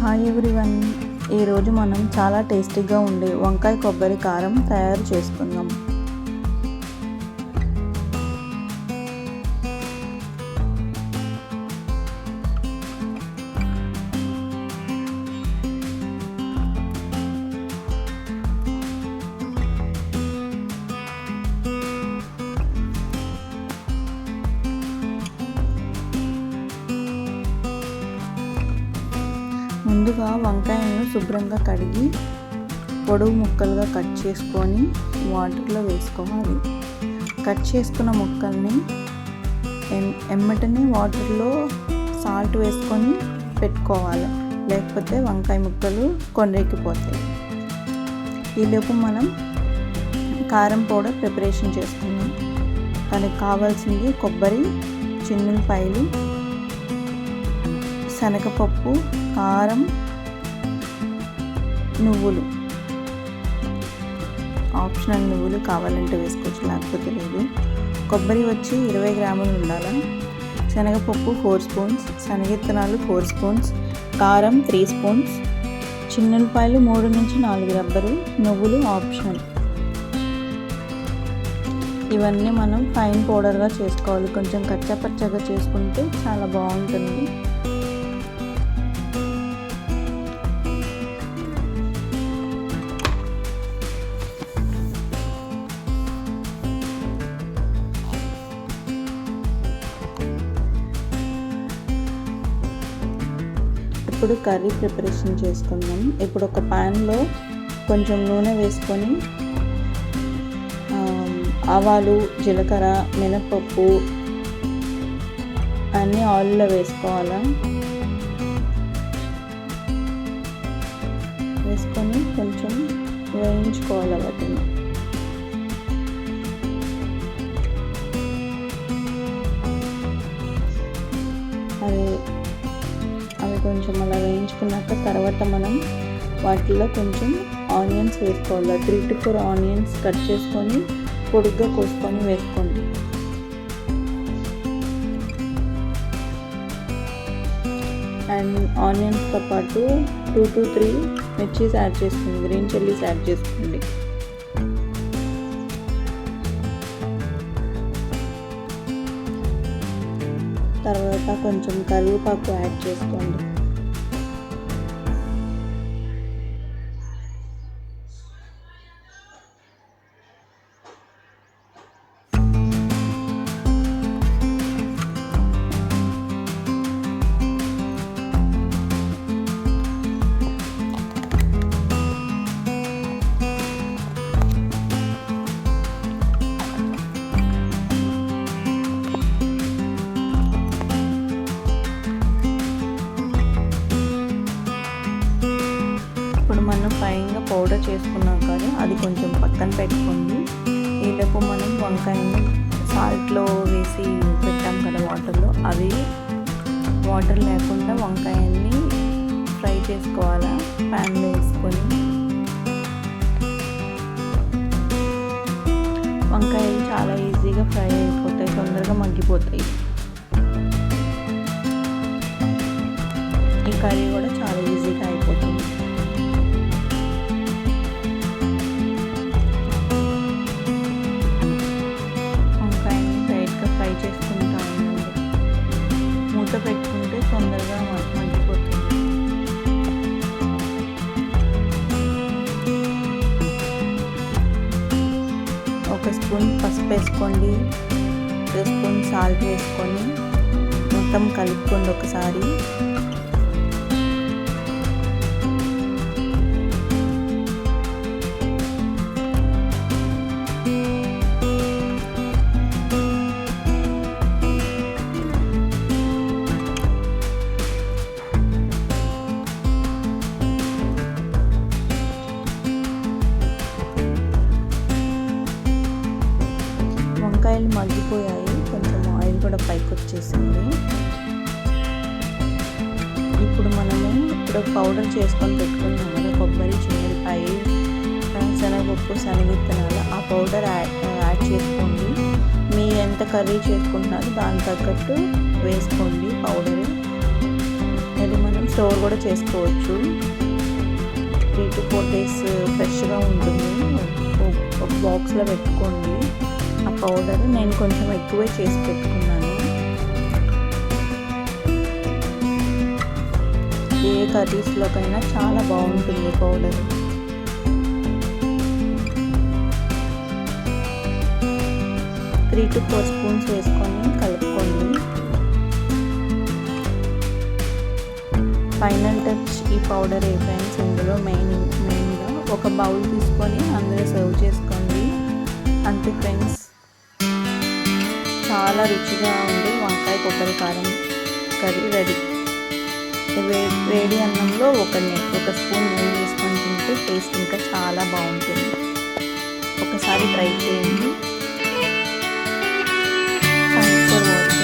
Hi everyone, ఈరోజు మనం చాలా టేస్టీగా ఉండే వంకాయ కొబ్బరి కారం తయారు చేసుకుందాం. ముందుగా వంకాయలను శుభ్రంగా కడిగి పొడవు ముక్కలుగా కట్ చేసుకొని వాటర్లో వేసుకోవాలి. కట్ చేసుకున్న ముక్కల్ని ఎమ్మటనే వాటర్లో సాల్ట్ వేసుకొని పెట్టుకోవాలి, లేకపోతే వంకాయ ముక్కలు కొండెక్కిపోతాయి. ఈలోపు మనం కారం పౌడర్ ప్రిపరేషన్ చేసుకుందాం. దానికి కావాల్సింది కొబ్బరి, చిన్నులపాయలు, శనగపప్పు, కారం, నువ్వులు. ఆప్షనల్, నువ్వులు కావాలంటే వేసుకోవచ్చు, లేకపోతే లేదు. కొబ్బరి వచ్చి 20 గ్రాములు ఉండాలి. శనగపప్పు 4 స్పూన్స్, శనగిత్తనాలు 4 స్పూన్స్, కారం 3 స్పూన్స్, చిన్నులపాయలు 3 నుంచి 4 రబ్బరు, నువ్వులు ఆప్షనల్. ఇవన్నీ మనం ఫైన్ పౌడర్గా చేసుకోవాలి. కొంచెం కచ్చాపచ్చాగా చేసుకుంటే చాలా బాగుంటుంది. ఇప్పుడు కర్రీ ప్రిపరేషన్ చేసుకుందాం. ఇప్పుడు ఒక ప్యాన్లో కొంచెం నూనె వేసుకొని ఆవాలు, జీలకర్ర, మినపప్పు అన్నీ ఆయిల్లో వేసుకోవాలి. వేసుకొని కొంచెం వేయించుకోవాలి వాటిని. అవి కొంచెం అలా వేయించుకున్నాక తర్వాత మనం వాటిలో కొంచెం ఆనియన్స్ వేసుకోవాలి. 3 to 4 ఆనియన్స్ కట్ చేసుకొని పొడుగ్గా కోసుకొని వేసుకోండి. అండ్ ఆనియన్స్తో పాటు 2 to 3 మిర్చీస్ యాడ్ చేసుకోండి, గ్రీన్ చిల్లీస్ యాడ్ చేసుకోండి. తర్వాత కొంచెం కరివేపాకు యాడ్ చేసుకోండి. ఇప్పుడు మనం ఫైన్గా పౌడర్ చేసుకున్నాం కదా, అది కొంచెం పక్కన పెట్టుకోండి. ఈలోపు మనం వంకాయని సాల్ట్లో వేసి పెట్టాం కదా వాటర్లో, అవి వాటర్ లేకుండా వంకాయని ఫ్రై చేసుకోవాలా ప్యాన్లో వేసుకొని. వంకాయలు చాలా ఈజీగా ఫ్రై అయిపోతాయి, తొందరగా మగ్గిపోతాయి. ఈ కర్రీ కూడా చాలా ఈజీగా అయిపోతుంది. మూత పెట్టుకుంటే తొందరగా మగ్గిపోతుంది. ఒక స్పూన్ పసుపు వేసుకోండి, 2 స్పూన్ సాల్ట్ వేసుకొని మొత్తం కలుపుకోండి ఒకసారి. వంకాయలు మగ్గిపోయాయి, కొంచెం ఆయిల్ కూడా పైకి వచ్చేసింది. ఇప్పుడు మనము పౌడర్ చేసుకొని పెట్టుకున్నాం కదా, కొబ్బరి, చిన్నులపాయ, శనగపప్పు, శనగిత్తనాలు, ఆ పౌడర్ యాడ్ చేసుకోండి. మీ ఎంత కర్రీ చేసుకుంటున్నారో దాని తగ్గట్టు వేసుకోండి పౌడరు. అది మనం స్టోర్ కూడా చేసుకోవచ్చు. 3 to 4 days ఫ్రెష్గా ఉంటుంది. ఒక బాక్స్లో పెట్టుకోండి ఆ పౌడర్. నేను కొంచెం ఎక్కువే చేసి పెట్టుకున్నాను. ఏ కర్రీస్లోకైనా చాలా బాగుంటుంది పౌడర్. త్రీ to 4 స్పూన్స్ వేసుకొని కలుపుకోండి. ఫైనల్ టచ్ ఈ పౌడర్ ఫ్రెండ్స్. ఇందులో మెయిన్గా ఒక బౌల్ తీసుకొని అందులో సర్వ్ చేసుకోండి. అంతే ఫ్రెండ్స్, చాలా రుచిగా ఉండే వంకాయ కొబ్బరి కారం కర్రీ రెడీ. వేడి అన్నంలో ఒక స్పూన్ నెయ్యి వేసుకొని తింటే టేస్ట్ ఇంకా చాలా బాగుంటుంది. ఒకసారి ట్రై చేయండి. Thanks for watching.